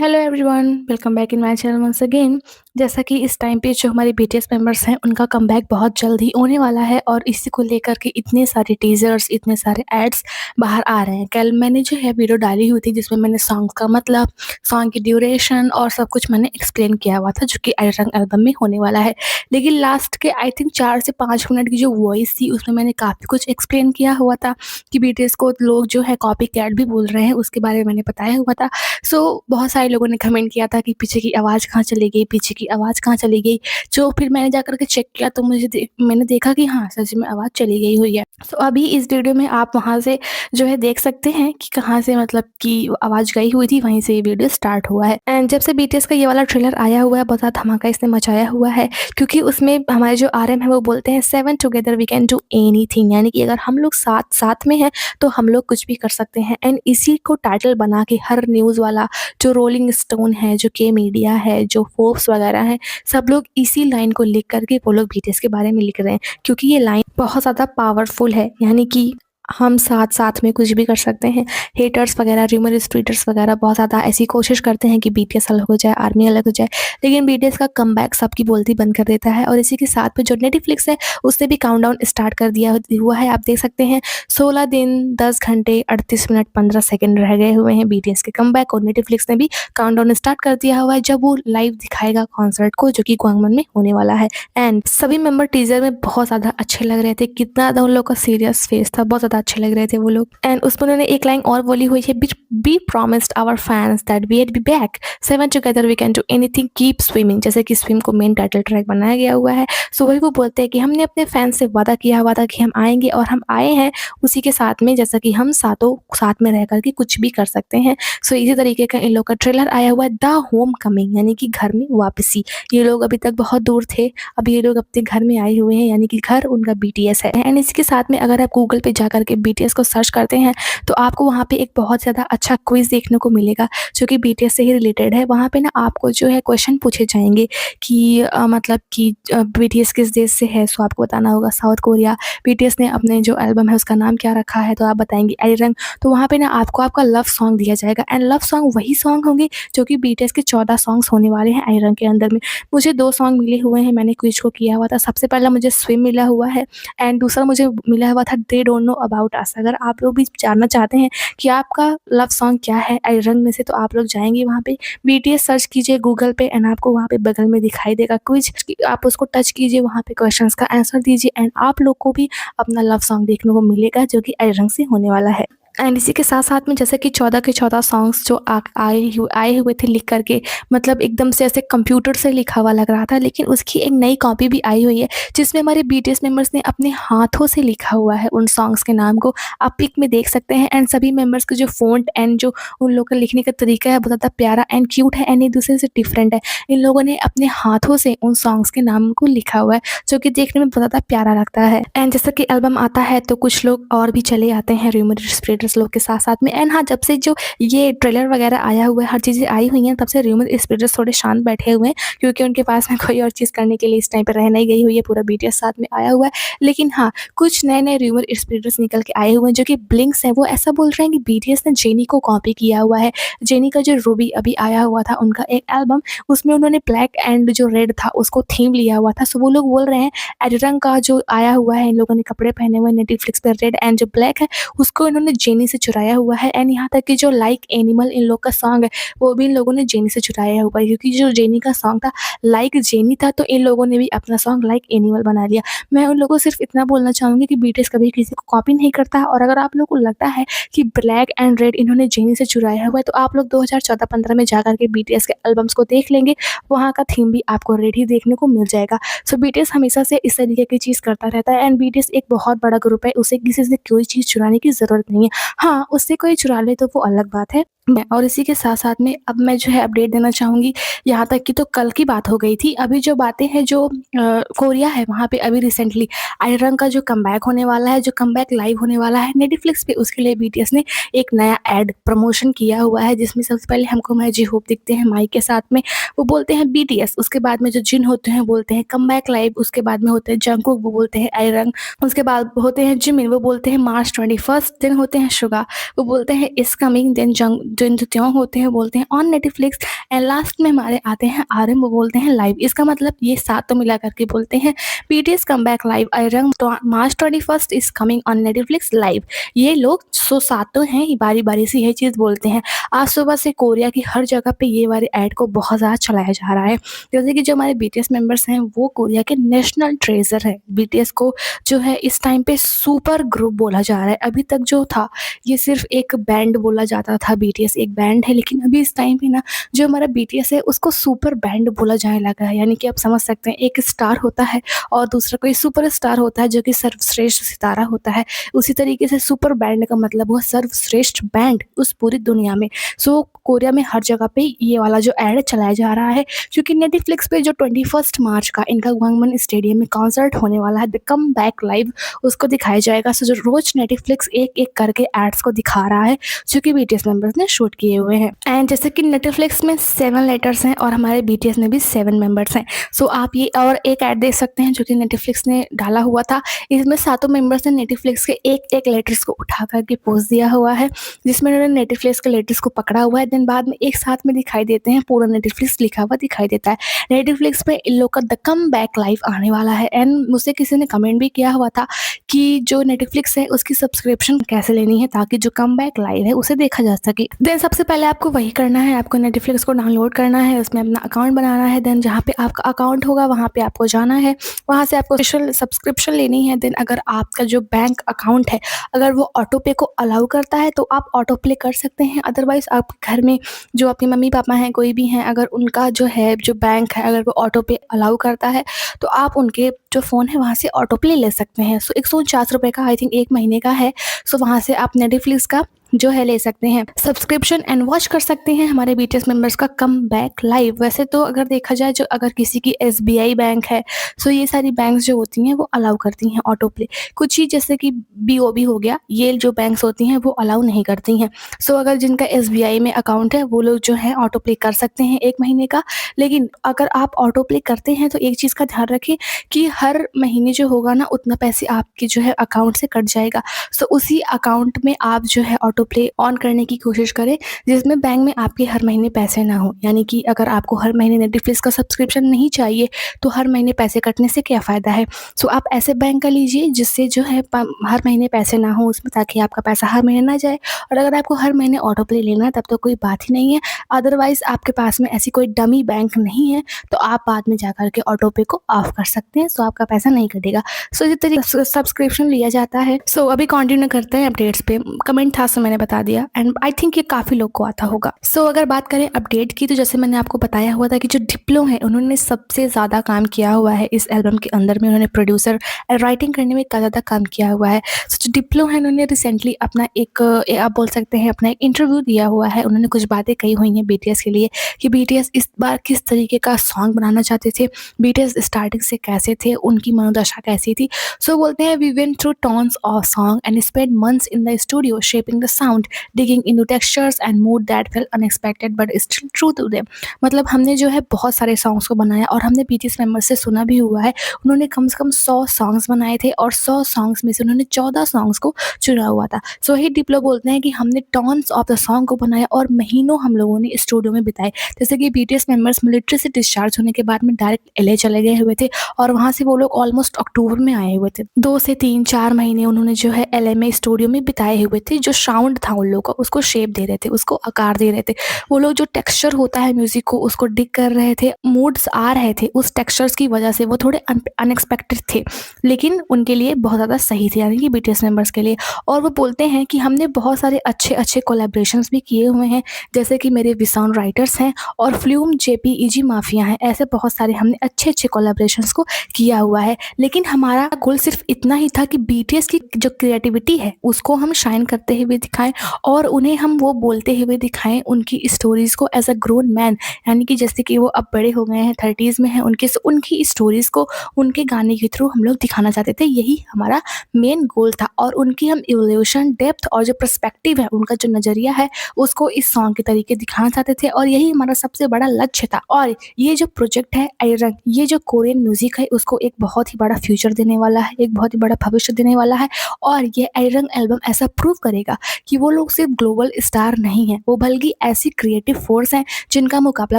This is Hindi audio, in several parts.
Hello everyone, welcome back in my channel once again. जैसा कि इस टाइम पे जो हमारे बीटीएस मेंबर्स हैं उनका कमबैक बहुत जल्द ही होने वाला है और इसी को लेकर के इतने सारे टीजर्स, इतने सारे एड्स बाहर आ रहे हैं। कल मैंने जो है वीडियो डाली हुई थी जिसमें मैंने सॉन्ग का मतलब, सॉन्ग की ड्यूरेशन और सब कुछ मैंने एक्सप्लेन किया हुआ था जो कि आई रंग एल्बम में होने वाला है। लेकिन लास्ट के आई थिंक 4 से 5 मिनट की जो वॉइस थी उसमें मैंने काफ़ी कुछ एक्सप्लेन किया हुआ था कि बीटीएस को लोग जो है कॉपी कैट भी बोल रहे हैं, उसके बारे में मैंने बताया हुआ था। बहुत सारे लोगों ने कमेंट किया था कि पीछे की आवाज़ कहाँ चली गई, पीछे की आवाज़ कहाँ चली गई। जो फिर मैंने जाकर के चेक किया तो मैंने देखा कि हाँ, सच में आवाज़ चली गई हुई है। अभी इस वीडियो में आप वहाँ से जो है देख सकते हैं कि कहाँ से मतलब कि आवाज़ गई हुई थी, वहीं से ये वीडियो स्टार्ट हुआ है। एंड जब से बीटीएस का ये वाला ट्रेलर आया हुआ है, बहुत ज़्यादा धमाका इसने मचाया हुआ है, क्योंकि उसमें हमारे जो आरएम है वो बोलते हैं 7 together we can do anything, यानी कि अगर हम लोग साथ साथ में हैं तो हम लोग कुछ भी कर सकते हैं। एंड इसी को टाइटल बना के हर न्यूज़ वाला, जो रोलिंग स्टोन है, जो के मीडिया है, जो फोर्ब्स वगैरह हैं, सब लोग इसी लाइन को लिख कर के वो लोग बीटीएस के बारे में लिख रहे हैं, क्योंकि ये लाइन बहुत ज़्यादा पावरफुल है। यानी कि हम साथ-साथ में कुछ भी कर सकते हैं। हेटर्स वगैरह, र्यूमर स्प्रेडर्स वगैरह बहुत ज़्यादा ऐसी कोशिश करते हैं कि बीटीएस अलग हो जाए, आर्मी अलग हो जाए, लेकिन बीटीएस का कमबैक सबकी बोलती बंद कर देता है। और इसी के साथ में जो नेटफ्लिक्स है उसने भी काउंटडाउन स्टार्ट कर दिया हुआ है। आप देख सकते हैं 16 दिन 10 घंटे 38 मिनट 15 सेकंड रह गए हुए हैं बीटीएस के कमबैक, और नेटफ्लिक्स ने भी काउंटडाउन स्टार्ट कर दिया हुआ है जब वो लाइव दिखाएगा कॉन्सर्ट को, जो कि ग्वांगमन में होने वाला है। एंड सभी मेंबर टीजर में बहुत ज़्यादा अच्छे लग रहे थे, कितना ज़्यादा उन लोग का सीरियस फेस था, बहुत ज़्यादा अच्छे लग रहे थे वो लोग। एंड उसमें उन्होंने एक लाइन और बोली हुई है, be promised our fans that we will be back, 7 together we can do anything, keep swimming. जैसे कि स्विम को मेन टाइटल ट्रैक बनाया गया हुआ है, सो वही वो बोलते हैं कि हमने अपने फैंस से वादा किया हुआ था कि हम आएंगे और हम आए हैं उसी के साथ में, जैसा कि हम सातों साथ में रह करके कुछ भी कर सकते हैं। सो इसी तरीके का इन लोग का ट्रेलर आया हुआ है, द होम कमिंग, यानी कि घर में वापसी। ये लोग अभी तक बहुत दूर थे, अब ये लोग अपने घर में आए हुए हैं, यानी कि घर उनका बीटीएस है। एंड इसके साथ में अगर आप गूगल पे जाकर के बीटीएस को सर्च करते हैं तो आपको वहाँ पे एक बहुत ज़्यादा अच्छा क्विज देखने को मिलेगा जो कि बीटीएस से ही रिलेटेड है। वहाँ पे ना आपको जो है क्वेश्चन पूछे जाएंगे कि मतलब कि बीटीएस किस देश से है, सो आपको बताना होगा साउथ कोरिया। बीटीएस ने अपने जो एल्बम है उसका नाम क्या रखा है, तो आप बताएंगे आयरन। तो वहाँ पे ना आपको आपका लव सॉन्ग दिया जाएगा, एंड लव सॉन्ग वही सॉन्ग होंगे जो कि बीटीएस के 14 सॉन्ग्स होने वाले हैं आयरन के अंदर में। मुझे 2 सॉन्ग मिले हुए हैं, मैंने क्विज को किया हुआ था। सबसे पहला मुझे स्विम मिला हुआ है, एंड दूसरा मुझे मिला हुआ था they don't know about us. अगर आप लोग भी जानना चाहते हैं कि आपका लव सॉन्ग क्या है आयरन में से, तो आप लोग जाएंगे वहाँ पे, बीटीएस सर्च कीजिए गूगल पे, एंड आपको वहाँ पे बगल में दिखाई देगा क्विज, आप उसको टच कीजिए, वहाँ पे क्वेश्चंस का आंसर दीजिए, एंड आप लोग को भी अपना लव सॉन्ग देखने को मिलेगा जो कि आयरन से होने वाला है। एंड इसी के साथ-साथ में जैसे कि 14 के 14 सॉन्ग्स जो आए हुए थे लिख कर के, मतलब एकदम से ऐसे कंप्यूटर से लिखा हुआ लग रहा था, लेकिन उसकी एक नई कॉपी भी आई हुई है जिसमें हमारे बीटीएस मेंबर्स ने अपने हाथों से लिखा हुआ है उन सॉन्ग्स के नाम को। आप पिक में देख सकते हैं, एंड सभी मेंबर्स के जो फ़ॉन्ट एंड जो उन लोगों का लिखने का तरीका है बहुत ज़्यादा प्यारा एंड क्यूट है, एंड एक दूसरे से डिफरेंट है। इन लोगों ने अपने हाथों से उन सॉन्ग्स के नाम को लिखा हुआ है जो कि देखने में बहुत ज़्यादा प्यारा लगता है। एंड जैसा कि एल्बम आता है तो कुछ लोग और भी चले आते हैं र्यूमर स्प्रेडर्स लोग के साथ-साथ में। एंड हाँ, जब से जो ये ट्रेलर वगैरह आया हुआ है, हर चीज़ें आई हुई हैं, तब से र्यूमर स्प्रेडर्स थोड़े शांत बैठे हुए हैं, क्योंकि उनके पास में कोई और चीज़ करने के लिए इस टाइम पे रह नहीं गई हुई है, पूरा बीटीएस साथ में आया हुआ है। लेकिन हाँ, कुछ नए-नए र्यूमर स्प्रेडर्स निकल के आए हुए हैं जो कि ब्लिंक्स हैं। वो ऐसा बोल रहे हैं कि बीटीएस ने जेनी को कॉपी किया हुआ है। जेनी का जो रूबी अभी आया हुआ था उनका एक एल्बम, उसमें उन्होंने ब्लैक एंड जो रेड था उसको थीम लिया हुआ था। सो वो लोग बोल रहे हैं एडिरंग का जो आया हुआ है, इन लोगों ने कपड़े पहने हुए हैं नेटफ्लिक्स पे, रेड एंड जो ब्लैक है उसको इन्होंने जेनी से चुराया हुआ है। एंड यहाँ तक कि जो लाइक एनिमल इन लोग का सॉन्ग है वो भी इन लोगों ने जेनी से चुराया हुआ है, क्योंकि जो जेनी का सॉन्ग था लाइक जेनी था, तो इन लोगों ने भी अपना सॉन्ग लाइक एनिमल बना लिया। मैं उन लोगों को सिर्फ इतना बोलना चाहूँगी कि बीटीएस कभी किसी को कॉपी नहीं करता है, और अगर आप लोग को लगता है कि ब्लैक एंड रेड इन्होंने जेनी से चुराया हुआ है तो आप लोग 2014-15 में जाकर के बीटीएस के एल्बम्स को देख लेंगे, वहाँ का थीम भी आपको रेड ही देखने को मिल जाएगा। सो बीटीएस हमेशा से इस तरीके की चीज़ करता रहता है, एंड बीटीएस एक बहुत बड़ा ग्रुप है, उसे किसी से कोई चीज़ चुराने की ज़रूरत नहीं है। हाँ, उससे कोई चुरा ले तो वो अलग बात है। और इसी के साथ-साथ में अब मैं जो है अपडेट देना चाहूँगी, यहाँ तक कि तो कल की बात हो गई थी। अभी जो बातें हैं जो कोरिया है वहाँ पे अभी रिसेंटली आयरन का जो कमबैक होने वाला है, जो कमबैक लाइव होने वाला है नेटफ्लिक्स पे, उसके लिए बीटीएस ने एक नया एड प्रमोशन किया हुआ है, जिसमें सबसे पहले हमको माई जी होप दिखते हैं माई के साथ में, वो बोलते हैं बीटीएस, उसके बाद में जो जिन होते हैं बोलते हैं कमबैक लाइव, उसके बाद में होते हैं जंगकुक, वो बोलते हैं आयरन, उसके बाद होते हैं जिमिन, वो बोलते हैं मार्च 21, देन होते हैं सुगा, वो बोलते हैं इज कमिंग, देन जो नृत्यों होते हैं बोलते हैं ऑन नेटफ्लिक्स एंड लास्ट में हमारे आते हैं आरएम, वो बोलते हैं लाइव। इसका मतलब ये सातों मिला करके बोलते हैं BTS come back live Arirang March 21 is coming on Netflix live. ये लोग सो सातों हैं, बारी बारी से यही चीज़ बोलते हैं। आज सुबह से कोरिया की हर जगह पे ये वाले ऐड को बहुत ज़्यादा चलाया जा रहा है। जैसे कि जो हमारे बीटीएस मेंबर्स हैं वो कोरिया के नेशनल ट्रेजर है। बीटीएस को जो है इस टाइम पे सुपर ग्रुप बोला जा रहा है। अभी तक जो था ये सिर्फ एक बैंड बोला जाता था, बीटीएस एक बैंड है, लेकिन अभी इस टाइम पे ना जो हमारा बीटीएस है उसको सुपर बैंड बोला जाने लगा है। यानी कि आप समझ सकते हैं एक स्टार होता है और दूसरा कोई सुपर स्टार होता है जो कि सर्वश्रेष्ठ सितारा होता है। उसी तरीके से सुपर बैंड का मतलब हुआ सर्वश्रेष्ठ बैंड उस पूरी दुनिया में। सो कोरिया में हर जगह पे ये वाला जो ऐड चलाया जा रहा है, क्योंकि नेटफ्लिक्स पे जो 21 मार्च का इनका गवांगमन स्टेडियम में कॉन्सर्ट होने वाला है द कम बैक लाइव, उसको दिखाया जाएगा। सो जो रोज नेटफ्लिक्स एक एक करके एड्स को दिखा रहा है जो कि बीटीएस मेंबर्स ने शूट किए हुए हैं। एंड जैसे कि नेटफ्लिक्स में 7 लेटर्स हैं और हमारे बीटीएस में भी 7 मेंबर्स हैं। सो आप ये और एक ऐड देख सकते हैं जो कि नेटफ्लिक्स ने डाला हुआ था। इसमें सातों मेंबर्स ने नेटफ्लिक्स के एक एक लेटर्स को उठा करके पोस्ट दिया हुआ है, जिसमें उन्होंने नेटफ्लिक्स के लेटर्स को पकड़ा हुआ है। देन बाद में एक साथ में दिखाई देते हैं, पूरा नेटफ्लिक्स लिखा हुआ दिखाई देता है। नेटफ्लिक्स पे इन लोग का द कम बैक लाइव आने वाला है। एंड मुझसे किसी ने कमेंट भी किया हुआ था कि जो नेटफ्लिक्स है उसकी सब्सक्रिप्शन कैसे लेनी है ताकि जो कम बैक लाइव है उसे देखा जा सके। देन सबसे पहले आपको वही करना है, आपको नेटफ्लिक्स को डाउनलोड करना है, उसमें अपना अकाउंट बनाना है। देन जहाँ पे आपका अकाउंट होगा वहाँ पे आपको जाना है, वहाँ से आपको स्पेशल सब्सक्रिप्शन लेनी है। देन अगर आपका जो बैंक अकाउंट है अगर वो ऑटो पे को अलाउ करता है तो आप ऑटो प्ले कर सकते हैं। अदरवाइज आपके घर में जो आपके मम्मी पापा हैं कोई भी हैं, अगर उनका जो है जो बैंक है अगर वो ऑटो पे अलाउ करता है तो आप उनके जो फ़ोन है वहाँ से ऑटो प्ले ले सकते हैं। सो 149 रुपये का आई थिंक 1 महीने का है। सो वहाँ से आप नेटफ्लिक्स का जो है ले सकते हैं सब्सक्रिप्शन एंड वॉच कर सकते हैं हमारे बीटीएस मेंबर्स का कम बैक लाइव। वैसे तो अगर देखा जाए जो अगर किसी की एसबीआई बैंक है, सो ये सारी बैंक्स जो होती हैं वो अलाउ करती हैं ऑटो प्ले। कुछ ही जैसे कि बीओबी हो गया, ये जो बैंक्स होती हैं वो अलाउ नहीं करती हैं। सो अगर जिनका एसबीआई में अकाउंट है वो लोग जो है ऑटो प्ले कर सकते हैं 1 महीने का। लेकिन अगर आप ऑटो प्ले करते हैं तो एक चीज़ का ध्यान रखें कि हर महीने जो होगा ना उतना पैसे आपके जो है अकाउंट से कट जाएगा। सो उसी अकाउंट में आप जो है ऑटो प्ले ऑन करने की कोशिश करें जिसमें बैंक में आपके हर महीने पैसे ना हो। यानी कि अगर आपको हर महीने नेटफ्लिक्स का सब्सक्रिप्शन नहीं चाहिए तो हर महीने पैसे कटने से क्या फ़ायदा है। सो आप ऐसे बैंक का लीजिए जिससे जो है हर महीने पैसे ना हो उसमें, ताकि आपका पैसा हर महीने ना जाए। और अगर आपको हर महीने ऑटो प्ले लेना है तब तो कोई बात ही नहीं है। अदरवाइज़ आपके पास में ऐसी कोई डमी बैंक नहीं है तो आप बाद में जा कर के ऑटो पे को ऑफ कर सकते हैं, सो आपका पैसा नहीं कटेगा। सो इस तरीके सब्सक्रिप्शन लिया जाता है। सो अभी कंटिन्यू करते हैं अपडेट्स पे। कमेंट था सो मैंने बता दिया एंड आई थिंक ये काफ़ी लोग को आता होगा। सो अगर बात करें अपडेट की तो जैसे मैंने आपको बताया हुआ था कि जो डिप्लो हैं उन्होंने सबसे ज़्यादा काम किया हुआ है इस एल्बम के अंदर में। उन्होंने प्रोड्यूसर राइटिंग करने में काफ़ी ज़्यादा काम किया हुआ है। सो जो डिप्लो है उन्होंने रिसेंटली अपना एक आप बोल सकते हैं अपना एक इंटरव्यू दिया हुआ है। उन्होंने कुछ बातें कही हुई हैं बीटीएस के लिए कि बीटीएस इस बार किस तरीके का सॉन्ग बनाना चाहते थे, बीटीएस स्टार्टिंग से कैसे थे, उनकी मनोदशा कैसी थी। सो बोलते हैं we went through tons of song and spend months in the studio shaping the sound, digging into textures and mood that felt unexpected but still true to them। मतलब हमने जो है बहुत सारे सॉन्ग्स को बनाया और हमने बीटीएस मेंबर से सुना भी हुआ है। उन्होंने कम से कम 100 सॉन्ग्स बनाए थे और 100 सॉन्ग्स में से उन्होंने 14 सॉन्ग्स को चुना हुआ था। सो ही डिप्लो बोलते हैं कि हमने टॉन्स ऑफ द सॉन्ग को बनाया और महीनों हम लोगों ने स्टूडियो में बिताए। जैसे कि बीटीएस मेंबर्स मिलिट्री से डिस्चार्ज होने के बाद में डायरेक्ट एलए चले गए हुए थे और वहाँ से वो लोग ऑलमोस्ट अक्टूबर में आए हुए थे। 2 से 3-4 महीने उन्होंने जो है एलए में स्टूडियो में बिताए हुए थे। जो साउंड था उन लोगों का उसको शेप दे रहे थे, उसको आकार दे रहे थे। वो लोग जो टेक्सचर होता है म्यूजिक को उसको डिग कर रहे थे, मूड्स आ रहे थे उस टेक्सचर्स की वजह से। वो थोड़े अनएक्सपेक्टेड थे लेकिन उनके लिए बहुत ज़्यादा सही थे, यानी कि बीटीएस मेंबर्स के लिए। और वो बोलते हैं कि हमने बहुत सारे अच्छे अच्छे कोलैबोरेशंस भी किए हुए हैं, जैसे कि मेरे विसाउंड राइटर्स हैं और फ्लूम जेपीईजी माफिया हैं। ऐसे बहुत सारे हमने अच्छे अच्छे कोलैबोरेशंस को किया हुआ है। लेकिन हमारा गोल सिर्फ इतना ही था कि बीटीएस की जो क्रिएटिविटी है उसको हम शाइन करते हुए दिखाएं और उन्हें हम वो बोलते हुए दिखाएं उनकी स्टोरीज़ को एज अ ग्रोन मैन, यानी कि जैसे कि वो अब बड़े हो गए हैं, 30s में हैं, उनकी स्टोरीज़ को उनके गाने के थ्रू हम लोग दिखाना चाहते थे। यही हमारा मेन गोल था और उनकी हम इवोल्यूशन, डेप्थ और जो पर्सपेक्टिव है, उनका जो नज़रिया है उसको इस सॉन्ग के तरीके दिखाना चाहते थे और यही हमारा सबसे बड़ा लक्ष्य था। और ये जो प्रोजेक्ट है आयरन, ये जो कोरियन म्यूज़िक है उसको एक बहुत ही बड़ा फ्यूचर देने वाला है, एक बहुत ही बड़ा भविष्य देने वाला है। और ये आयरन एल्बम ऐसा प्रूव करेगा कि वो लोग सिर्फ ग्लोबल स्टार नहीं हैं, वो बल्कि ऐसी क्रिएटिव फोर्स हैं जिनका मुकाबला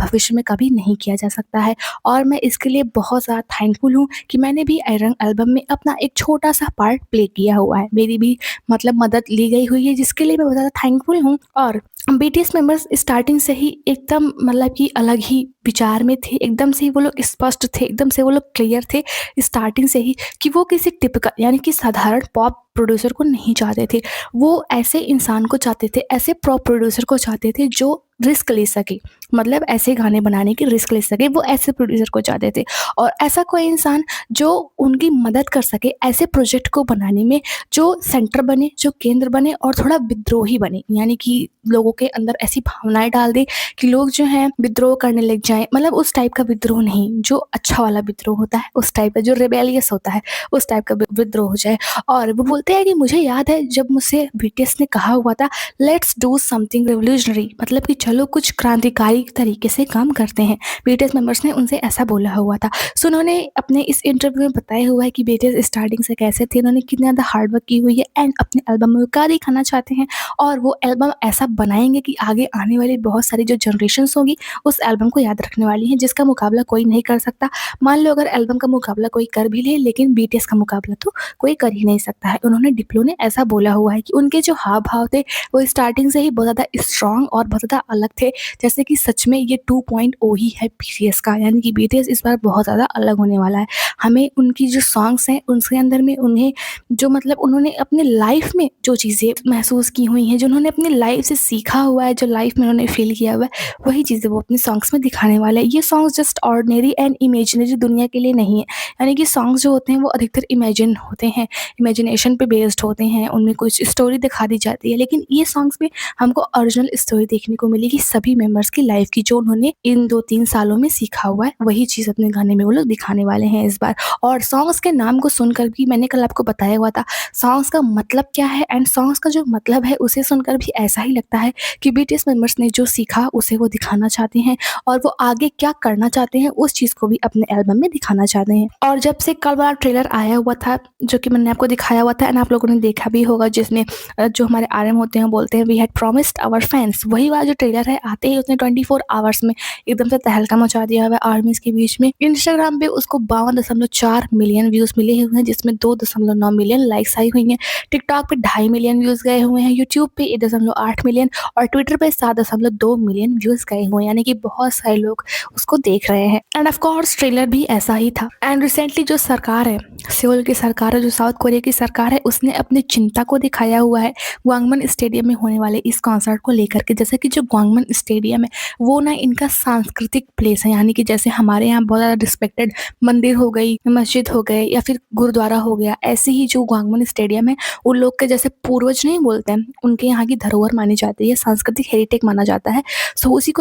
भविष्य में कभी नहीं किया जा सकता है। और मैं इसके लिए बहुत ज़्यादा थैंकफुल हूँ कि मैंने भी आयरन एल्बम में अपना एक छोटा-सा पार्ट प्ले किया हुआ है। मेरी भी मतलब मदद ली गई हुई है, जिसके लिए मैं बहुत ज़्यादा थैंकफुल हूँ। और बीटीएस मेंबर्स स्टार्टिंग से ही एकदम मतलब कि अलग ही विचार में थे, एकदम से ही वो लोग स्पष्ट थे, एकदम से वो लोग क्लियर थे स्टार्टिंग से ही कि वो किसी टिपिकल यानी कि साधारण पॉप प्रोड्यूसर को नहीं चाहते थे। वो ऐसे इंसान को चाहते थे, ऐसे पॉप प्रोड्यूसर को चाहते थे जो रिस्क ले सके, मतलब ऐसे गाने बनाने की रिस्क ले सके, वो ऐसे प्रोड्यूसर को चाहते थे। और ऐसा कोई इंसान जो उनकी मदद कर सके ऐसे प्रोजेक्ट को बनाने में, जो सेंटर बने, जो केंद्र बने और थोड़ा विद्रोही बने, यानी कि लोगों के अंदर ऐसी भावनाएं डाल दे कि लोग जो हैं विद्रोह करने लग जाएं। मतलब उस टाइप का विद्रोह नहीं, जो अच्छा वाला विद्रोह होता है उस टाइप का, जो रेबेलियस होता है उस टाइप का विद्रोह हो जाए। और वो बोलते हैं कि मुझे याद है जब मुझसे बीटीएस ने कहा हुआ था, लेट्स डू समथिंग रेवोल्यूशनरी, मतलब कि चलो कुछ क्रांतिकारी तरीके से काम करते हैं। बीटीएस मेंबर्स ने उनसे ऐसा बोला हुआ था। सो उन्होंने अपने इस इंटरव्यू में बताया हुआ है कि बीटीएस स्टार्टिंग से कैसे थे, उन्होंने कितना ज़्यादा हार्ड वर्क की हुई है एंड अपने एल्बम में वो क्या दिखाना चाहते हैं। और वो एल्बम ऐसा बनाएंगे कि आगे आने वाली बहुत सारी जो जनरेशन्स होगी उस एल्बम को याद रखने वाली हैं, जिसका मुकाबला कोई नहीं कर सकता। मान लो अगर एल्बम का मुकाबला कोई कर भी ले, लेकिन बीटीएस का मुकाबला तो कोई कर ही नहीं सकता है। उन्होंने डिप्लो ने ऐसा बोला हुआ है कि उनके जो हाव भाव थे वो स्टार्टिंग से ही बहुत ज़्यादा स्ट्रॉन्ग और बहुत ज़्यादा अलग थे, जैसे कि सच में ये 2.0 ही है बीटीएस का, यानी कि बीटीएस इस बार बहुत ज़्यादा अलग होने वाला है। हमें उनकी जो सॉन्ग्स हैं उसके अंदर में उन्हें जो मतलब उन्होंने अपने लाइफ में जो चीज़ें महसूस की हुई हैं, जो उन्होंने अपनी लाइफ से सीखा हुआ है, जो लाइफ में उन्होंने फील किया हुआ है, वही चीज़ें वो अपने सॉन्ग्स में दिखाने वाले हैं। ये songs just ordinary and imaginary दुनिया के लिए नहीं है, यानी कि सॉन्ग्स जो होते हैं वो अधिकतर इमेजिन होते हैं, इमेजिनेशन पे बेस्ड होते हैं, उनमें कुछ स्टोरी दिखा दी जाती है। लेकिन ये सॉन्ग्स में हमको ओरिजिनल स्टोरी देखने को मिलेगी सभी मेंबर्स की लाइफ की, जो उन्होंने इन 2-3 सालों में सीखा हुआ है, वही चीज़ अपने गाने में वो लोग दिखाने वाले हैं इस बार। और सॉन्ग्स के नाम को सुनकर भी मैंने कल आपको बताया हुआ था सॉन्ग्स का मतलब क्या है, एंड सॉन्ग्स का जो मतलब है उसे सुनकर भी ऐसा ही लगता है कि बीटीएस मेंबर्स ने जो सीखा उसे वो दिखाना चाहते हैं, और वो आगे क्या करना चाहते हैं उस चीज़ को भी अपने एल्बम में दिखाना चाहते हैं। और जब से कल वाला ट्रेलर आया हुआ था जो कि मैंने आपको दिखाया हुआ था एंड आप लोगों ने देखा भी होगा, जिसमें जो हमारे आरएम होते हैं बोलते हैं we had promised our fans, वही वाला जो ट्रेलर है आते ही उसने 24 आवर्स में एकदम से तहलका मचा दिया हुआ है आर्मीज के बीच में। इंस्टाग्राम पे उसको 52.4 मिलियन व्यूज मिले हुए हैं, जिसमें 2.9 मिलियन लाइक्स आई हुई हैं। टिकटॉक पे 2.5 मिलियन व्यूज गए हुए हैं, यूट्यूब पे 1.8 मिलियन और ट्विटर पे 7.2 मिलियन व्यूज गए हुए हैं, यानी कि बहुत सारे लोग उसको देख रहे हैं। एंड ऑफ कोर्स ट्रेलर भी ऐसा ही था। एंड रिसेंटली जो सरकार है, सियोल की सरकार है, जो साउथ कोरिया की सरकार है, उसने अपनी चिंता को दिखाया हुआ है ग्वांगमन स्टेडियम में होने वाले इस कॉन्सर्ट को लेकर के। जैसे कि जो ग्वांगमन स्टेडियम है वो ना इनका सांस्कृतिक प्लेस है, यानी कि जैसे हमारे यहाँ बहुत ज़्यादा रिस्पेक्टेड मंदिर हो गई, मस्जिद हो गए या फिर गुरुद्वारा हो गया, ऐसे ही जो ग्वांगमन स्टेडियम है उन लोग के जैसे पूर्वज नहीं बोलते हैं, उनके यहाँ की धरोहर मानी जाती है, सांस्कृतिक हेरिटेज माना जाता है। सो उसी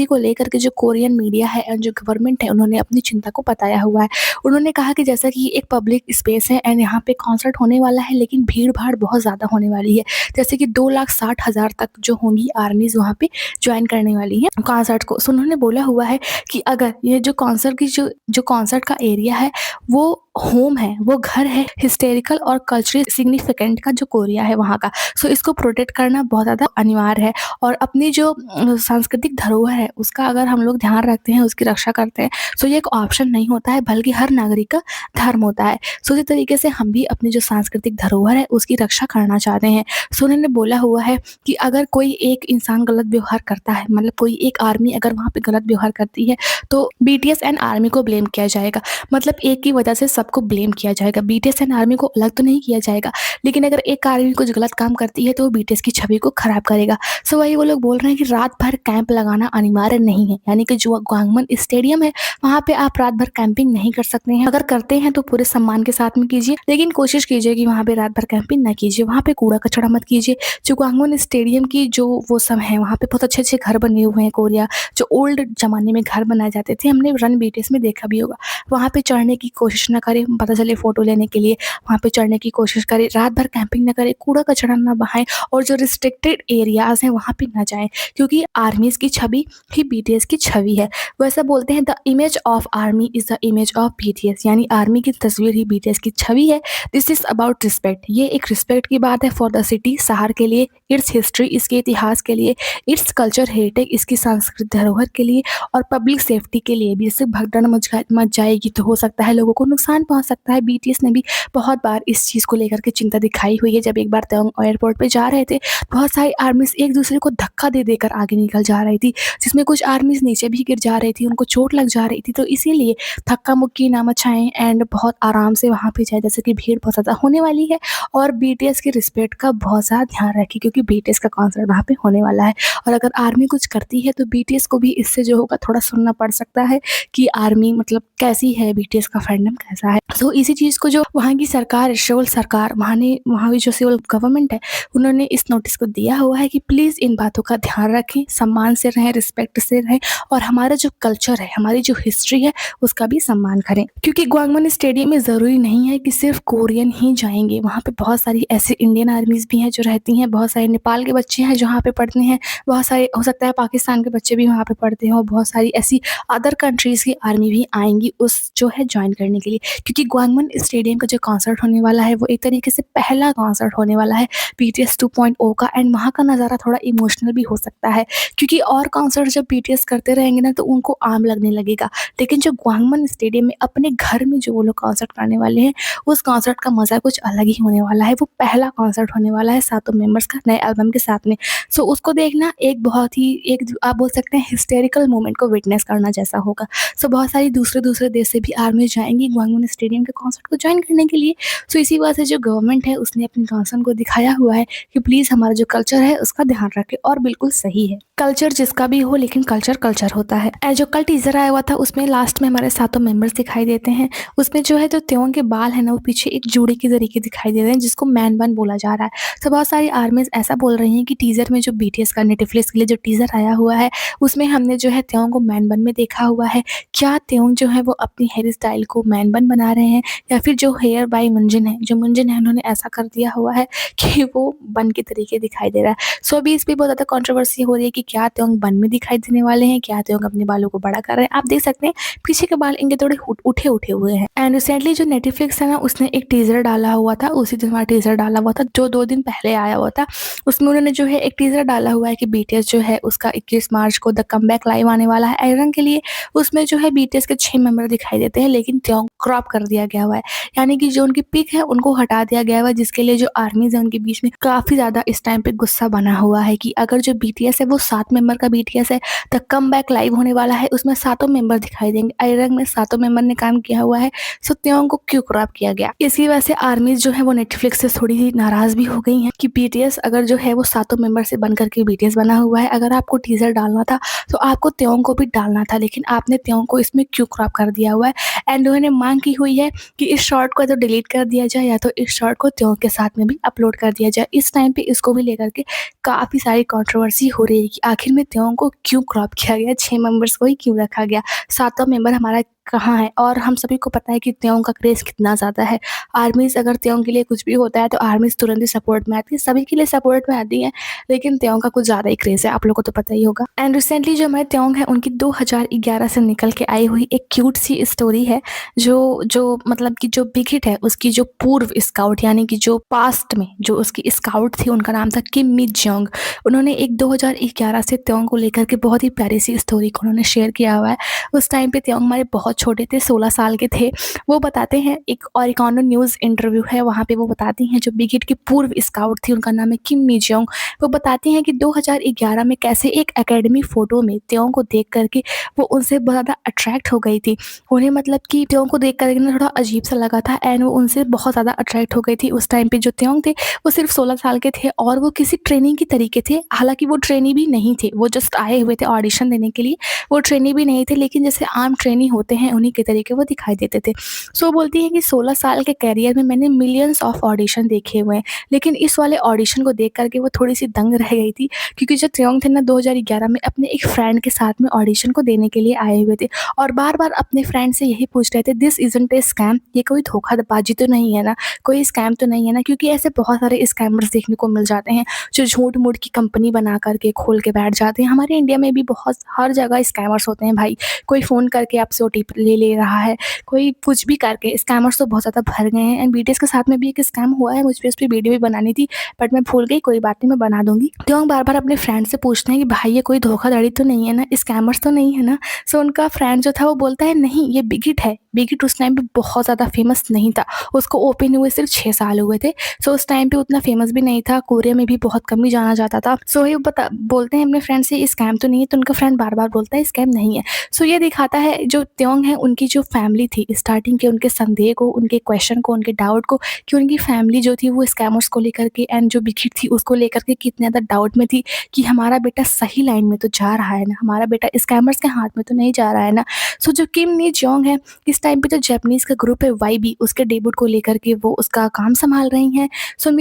को लेकर के जो कोरियन मीडिया है एंड जो गवर्नमेंट है उन्होंने अपनी चिंता को बताया हुआ है। उन्होंने कहा कि जैसा कि एक पब्लिक स्पेस है एंड यहाँ पे कॉन्सर्ट होने वाला है, लेकिन भीड़ भाड़ बहुत ज़्यादा होने वाली है, जैसे कि 2,60,000 तक जो होंगी आर्मीज वहाँ पे ज्वाइन करने वाली है कॉन्सर्ट को। सो उन्होंने बोला हुआ है कि अगर ये जो कॉन्सर्ट की जो कॉन्सर्ट का एरिया है वो होम है, वो घर है हिस्टोरिकल और कल्चरल सिग्निफिकेंट का जो कोरिया है वहाँ का, सो इसको प्रोटेक्ट करना बहुत ज़्यादा अनिवार्य है। और अपनी जो सांस्कृतिक धरोहर है उसका अगर हम लोग ध्यान रखते हैं, उसकी रक्षा करते हैं, सो ये एक ऑप्शन नहीं होता है बल्कि हर नागरिक का धर्म होता है। सो इसी तरीके से हम भी अपनी जो सांस्कृतिक धरोहर है उसकी रक्षा करना चाहते हैं। सो उन्होंने बोला हुआ है कि अगर कोई एक इंसान गलत व्यवहार करता है, मतलब कोई एक आर्मी अगर वहाँ पे गलत व्यवहार करती है तो बीटीएस एंड आर्मी को ब्लेम किया जाएगा, मतलब एक की वजह से सबको ब्लेम किया जाएगा, बीटीएस एंड आर्मी को अलग तो नहीं किया जाएगा। लेकिन अगर एक आर्मी कुछ गलत काम करती है तो वो बीटीएस की छवि को खराब करेगा। सो वही वो लोग बोल रहे हैं कि रात भर कैंप लगाना अनिवार्य नहीं है, यानी कि जो ग्वांगमन स्टेडियम है वहाँ पे आप रात भर कैंपिंग नहीं कर सकते हैं। अगर करते हैं तो पूरे सम्मान के साथ में कीजिए, लेकिन कोशिश कीजिए कि वहाँ पे रात भर कैंपिंग ना कीजिए, वहाँ पे कूड़ा कचरा मत कीजिए। जो ग्वांगमन स्टेडियम की जो वो सब है वहाँ पे बहुत अच्छे घर बने हुए हैं कोरिया, जो ओल्ड जमाने में घर बनाए जाते थे, हमने रन बीटीएस में देखा भी होगा। वहाँ पे चढ़ने की कोशिश ना करें, करे, पता चले फ़ोटो लेने के लिए वहाँ पे चढ़ने की कोशिश करे, रात भर कैंपिंग ना करे, कूड़ा-कचरा ना बहाएँ और जो रिस्ट्रिक्टेड एरियाज़ हैं वहाँ पे ना जाएँ, क्योंकि आर्मीज़ की छवि ही बीटीएस की छवि है। वो ऐसा बोलते हैं the image of army is the image of BTS, यानी आर्मी की तस्वीर ही बीटीएस की छवि है। दिस इज़ अबाउट रिस्पेक्ट, ये एक रिस्पेक्ट की बात है फॉर द सिटी, शहर के लिए, इट्स हिस्ट्री, इसके इतिहास के लिए, इट्स कल्चर हेरिटेज, इसकी सांस्कृतिक धरोहर के लिए और पब्लिक सेफ्टी के लिए भी। जैसे भगदड़ मच जाएगी तो हो सकता है लोगों को नुकसान पहुँच सकता है। बीटीएस ने भी बहुत बार इस चीज़ को लेकर के चिंता दिखाई हुई है। जब एक बार तवांग एयरपोर्ट पे जा रहे थे, बहुत सारी आर्मीज़ एक-दूसरे को धक्का दे देकर आगे निकल जा रही थी, जिसमें कुछ आर्मीज़ नीचे भी गिर जा रही थी, उनको चोट लग जा रही थी। तो इसीलिए धक्का-मुक्की ना मचाएँ एंड बहुत आराम से वहाँ पे जाएँ, जैसे कि भीड़ बहुत ज़्यादा होने वाली है और बीटीएस की रिस्पेक्ट का बहुत ज़्यादा ध्यान रखें, क्योंकि बीटीएस का कॉन्सर्ट वहाँ पे होने वाला है। और अगर आर्मी कुछ करती है तो बीटीएस को भी इससे जो होगा थोड़ा सुनना पड़ सकता है कि आर्मी मतलब कैसी है, बीटीएस का फैंडम कैसा है। तो इसी चीज़ को जो वहाँ की सरकार, सिविल सरकार, वहाँ की जो सिविल गवर्नमेंट है, उन्होंने इस नोटिस को दिया हुआ है कि प्लीज़ इन बातों का ध्यान रखें, सम्मान से रहें, रिस्पेक्ट से रहें और हमारा जो कल्चर है, हमारी जो हिस्ट्री है, उसका भी सम्मान करें। क्योंकि ग्वांगमन स्टेडियम में ज़रूरी नहीं है कि सिर्फ कोरियन ही जाएँगे, वहाँ पे बहुत सारी ऐसी इंडियन आर्मीज़ भी हैं जो रहती हैं, बहुत सारे नेपाल के बच्चे हैं जो वहाँ पे पढ़ते हैं, बहुत सारे हो सकता है पाकिस्तान के बच्चे भी वहाँ पे पढ़ते हों, बहुत सारी ऐसी अदर कंट्रीज़ की आर्मी भी आएँगी उस जो है जॉइन करने के लिए। क्योंकि ग्वांगमन स्टेडियम का जो कॉन्सर्ट होने वाला है वो एक तरीके से पहला कॉन्सर्ट होने वाला है बीटीएस 2.0 का, एंड वहाँ का नज़ारा थोड़ा इमोशनल भी हो सकता है, क्योंकि और कॉन्सर्ट जब बीटीएस करते रहेंगे ना तो उनको आम लगने लगेगा। लेकिन जो ग्वांगमन स्टेडियम में अपने घर में जो वो लोग कॉन्सर्ट करने वाले हैं, उस कॉन्सर्ट का मज़ा कुछ अलग ही होने वाला है। वो पहला कॉन्सर्ट होने वाला है सातों मेंबर्स का नए एल्बम के साथ में। सो उसको देखना एक बहुत ही एक आप बोल सकते हैं हिस्टोरिकल मोमेंट को विटनेस करना जैसा होगा। सो बहुत सारी दूसरे देश से भी आर्मी जाएँगी ग्वांगमन स्टेडियम के कॉन्सर्ट को जॉइन करने के लिए। सो इसी वजह से जो गवर्नमेंट है उसने अपने कंसर्न को दिखाया हुआ है कि प्लीज़ हमारा जो कल्चर है उसका ध्यान रखें, और बिल्कुल सही है। कल्चर जिसका भी हो लेकिन कल्चर कल्चर होता है। जो कल टीज़र आया हुआ था उसमें लास्ट में हमारे सातों मेंबर्स दिखाई देते हैं। उसमें जो है जो त्योंग के बाल है ना वो पीछे एक जूड़े के तरीके दिखाई दे रहे हैं, जिसको मैन बन बोला जा रहा है। तो बहुत सारी आर्मीज़ ऐसा बोल रही हैं कि टीज़र में जो बीटीएस का नेटफ्लिक्स के लिए जो टीज़र आया हुआ है उसमें हमने जो है त्योंग को मैन बन में देखा हुआ है। क्या त्योंग जो है वो अपनी हेयर स्टाइल को मैन बन बना रहे हैं, या फिर जो हेयर बाय मुंजिन है, जो मुंजिन है उन्होंने ऐसा कर दिया हुआ है कि वो बन के तरीके दिखाई दे रहा है। सो अभी इस पे बहुत ज़्यादा कंट्रोवर्सी हो रही है कि क्या त्योंग बन में दिखाई देने वाले हैं, क्या त्योंग अपने बालों को बड़ा कर रहे हैं। आप देख सकते हैं पीछे के बाल इनके थोड़े उठे हुए हैं। एंड रिसेंटली जो नेटफ्लिक्स है ना उसने एक टीज़र डाला हुआ था, उसी दिन हमारा टीज़र डाला हुआ था जो 2 दिन पहले आया हुआ था। उसमें उन्होंने जो है एक टीज़र डाला हुआ है कि बीटीएस जो है उसका 21 मार्च को द कमबैक लाइव आने वाला है आयरन के लिए। उसमें जो है बीटीएस के 6 मेंबर दिखाई देते हैं, लेकिन त्योंग क्रॉप कर दिया गया हुआ है, यानी कि जो उनकी पिक है उनको हटा दिया गया हुआ है, जिसके लिए जो आर्मीज़ है उनके बीच में काफ़ी ज़्यादा इस टाइम पे गुस्सा बना हुआ है कि अगर जो बीटीएस है वो 7 मेंबर का बीटीएस है, द कमबैक लाइव होने वाला है, उसमें सातों मेंबर दिखाई देंगे। आयरन में सातों मेंबर ने काम किया हुआ है, सो त्योंग को क्यों क्रॉप किया गया? इसी वजह से आर्मीज़ जो है वो नेटफ्लिक्स से थोड़ी सी नाराज़ भी हो गई हैं कि बीटीएस अगर जो है वो सातों मेंबर से बन करके बीटीएस बना हुआ है, अगर आपको टीज़र डालना था तो आपको त्योंग को भी डालना था, लेकिन आपने त्योंग को इसमें क्यों क्रॉप कर दिया हुआ है? एंड उन्होंने मांग की हुई है कि इस शॉर्ट को तो डिलीट कर दिया जाए, या तो इस शॉर्ट को त्योंग के साथ में भी अपलोड कर दिया जाए। इस टाइम पे इसको भी लेकर के काफ़ी सारी कंट्रोवर्सी हो रही है कि आखिर में त्योंग को क्यों क्रॉप किया गया, 6 मेंबर्स को ही क्यों रखा गया, सातों मेंबर हमारा कहाँ है? और हम सभी को पता है कि त्योंग का क्रेज़ कितना ज़्यादा है। आर्मीज़ अगर त्योंग के लिए कुछ भी होता है तो आर्मीज़ तुरंत ही सपोर्ट में आती है, सभी के लिए सपोर्ट में आती है, लेकिन त्योंग का कुछ ज़्यादा ही क्रेज़ है, आप लोगों को तो पता ही होगा। एंड रिसेंटली जो हमारे त्योंग है उनकी 2011 से निकल के आई हुई एक क्यूट सी स्टोरी है, जो मतलब कि जो बिग हिट है उसकी जो पूर्व स्काउट, यानी कि जो पास्ट में जो उसकी स्काउट थी उनका नाम था किम मी जेओंग। उन्होंने एक 2011 से त्योंग को लेकर के बहुत ही प्यारी सी स्टोरी को उन्होंने शेयर किया हुआ है। उस टाइम पे त्योंग हमारे बहुत छोटे थे, 16 साल के थे। वो बताते हैं, एक ओरिकॉनो न्यूज़ इंटरव्यू है वहाँ पे वो बताती हैं, जो बिग हिट की पूर्व स्काउट थी उनका नाम है किम मी जेओंग। वो बताती हैं कि 2011 में कैसे एक एकेडमी फ़ोटो में त्योंग को देख कर के वो उनसे बहुत ज़्यादा अट्रैक्ट हो गई थी। उन्हें मतलब कि त्योंग को देख कर के ना थोड़ा अजीब सा लगा था, एंड वो उनसे बहुत ज़्यादा अट्रैक्ट हो गई थी। उस टाइम पे जो त्योंग थे वो सिर्फ 16 साल के थे और वो किसी ट्रेनिंग की तरीके थे। हालाँकि वो ट्रेनी भी नहीं थे, वो जस्ट आए हुए थे ऑडिशन देने के लिए। वो ट्रेनी भी नहीं थे, लेकिन जैसे आम ट्रेनी होते हैं हैं उन्हीं के तरीके वो दिखाई देते थे। सो बोलती हैं कि 16 साल के करियर में मैंने मिलियंस ऑफ ऑडिशन देखे हुए हैं, लेकिन इस वाले ऑडिशन को देख कर के वो थोड़ी-सी दंग रह गई थी, क्योंकि जो त्योंग थे ना 2011 में अपने एक फ्रेंड के साथ में ऑडिशन को देने के लिए आए हुए थे और बार-बार अपने फ्रेंड से यही पूछ रहे थे, दिस इज़न्ट ए स्कैम, ये कोई धोखाधबाजी तो नहीं है ना? कोई स्कैम तो नहीं है ना? क्योंकि ऐसे बहुत सारे स्कैमर्स देखने को मिल जाते हैं, जो झूठ-मूठ की कंपनी बना कर के खोल के बैठ जाते हैं। हमारे इंडिया में भी बहुत हर जगह स्कैमर्स होते हैं भाई। कोई फ़ोन करके आपसे ओटीपी ले ले रहा है, कोई कुछ भी करके स्कैमर्स तो बहुत ज़्यादा भर गए हैं। एंड बीटीएस के साथ में भी एक स्कैम हुआ है, मुझे उस पे वीडियो भी बनानी थी, बट मैं भूल गई, कोई बात नहीं, मैं बना दूँगी। त्योंग बार-बार अपने फ्रेंड से पूछते हैं कि भाई ये कोई धोखाधड़ी तो नहीं है ना? स्कैमर्स तो नहीं है ना? सो उनका फ्रेंड जो था वो बोलता है, नहीं ये बिगिट है। बिगिट उस टाइम पे बहुत ज़्यादा फेमस नहीं था। उसको ओपन हुए सिर्फ 6 साल हुए थे। सो उस टाइम पे उतना फेमस भी नहीं था, कोरिया में भी बहुत कम ही जाना जाता था। सो ये बोलते हैं अपने फ्रेंड से, स्कैम तो नहीं है? तो उनका फ्रेंड बार-बार बोलता है स्कैम नहीं है। सो ये दिखाता है जो त्योंग है उनकी जो फैमिली थी स्टार्टिंग के उनके संदेह को, उनके क्वेश्चन को, उनके डाउट को, कि उनकी फैमिली जो थी वो स्कैमर्स को लेकर के एंड जो बिगिट थी उसको लेकर के कितने ज़्यादा डाउट में थी कि हमारा बेटा सही लाइन में तो जा रहा है ना, हमारा बेटा स्कैमर्स के हाथ में तो नहीं जा रहा है ना। सो जो किम नी जोंग है, इस टाइम पे जो जापानीज़ का ग्रुप है वाईबी, उसके डेब्यूट को लेकर के वो उसका काम सँभाल रही हैं। सो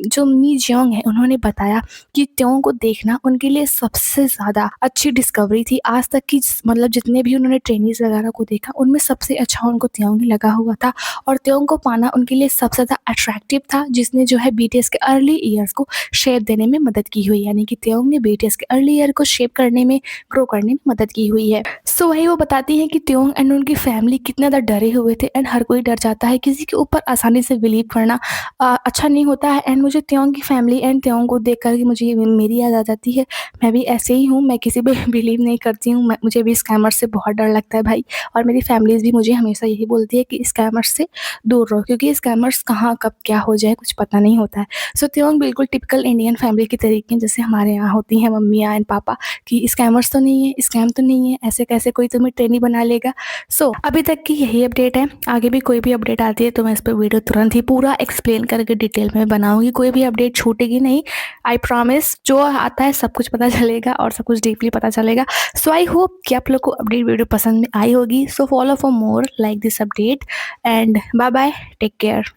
जो मी जियोंग है उन्होंने बताया कि त्योंग को देखना उनके लिए सबसे ज़्यादा अच्छी डिस्कवरी थी। आज तक की मतलब जितने भी उन्होंने ट्रेनीज़ वगैरह को देखा उनमें सबसे अच्छा उनको त्योंग ही लगा हुआ था और त्योंग को पाना उनके लिए सबसे ज़्यादा अट्रैक्टिव था, जिसने जो है बीटीएस के अर्ली ईयर्स को शेप देने में मदद की हुई, यानी कि त्योंग ने बीटीएस के अर्ली ईयर को शेप करने में, ग्रो करने में मदद की हुई है। सो वही वो बताती हैं कि त्योंग एंड उनकी फैमिली कितने ज़्यादा डरे हुए थे एंड हर कोई डर जाता है, किसी के ऊपर आसानी से बिलीव करना अच्छा नहीं होता है। एंड मुझे त्योंग की फैमिली एंड त्योंग को देख कर के मुझे मेरी याद आ जाती है। मैं भी ऐसे ही हूँ, मैं किसी पे बिलीव नहीं करती हूँ, मुझे भी स्कैमर से बहुत डर लगता है भाई। और मेरी फैमिलीज़ भी मुझे हमेशा यही बोलती है कि स्कैमर्स से दूर रहो, क्योंकि स्कैमर्स कहाँ कब क्या हो जाए कुछ पता नहीं होता है। सो त्योंग बिल्कुल टिपिकल इंडियन फैमिली के तरीके हैं, जैसे हमारे यहाँ होती हैं मम्मियाँ एंड पापा, कि स्कैमर्स तो नहीं है, स्कैम तो नहीं है, ऐसे कैसे कोई तुम्हें ट्रेनी बना लेगा। सो अभी तक की यही अपडेट है। आगे भी कोई भी अपडेट आती है तो मैं इस पर वीडियो तुरंत ही पूरा एक्सप्लेन करके डिटेल में बनाऊंगी, कोई भी अपडेट छूटेगी नहीं, आई प्रॉमिस। जो आता है सब कुछ पता चलेगा और सब कुछ डीपली पता चलेगा। सो आई होप कि आप लोग को अपडेट वीडियो पसंद आई होगी। So follow for more like this update and bye bye, take care.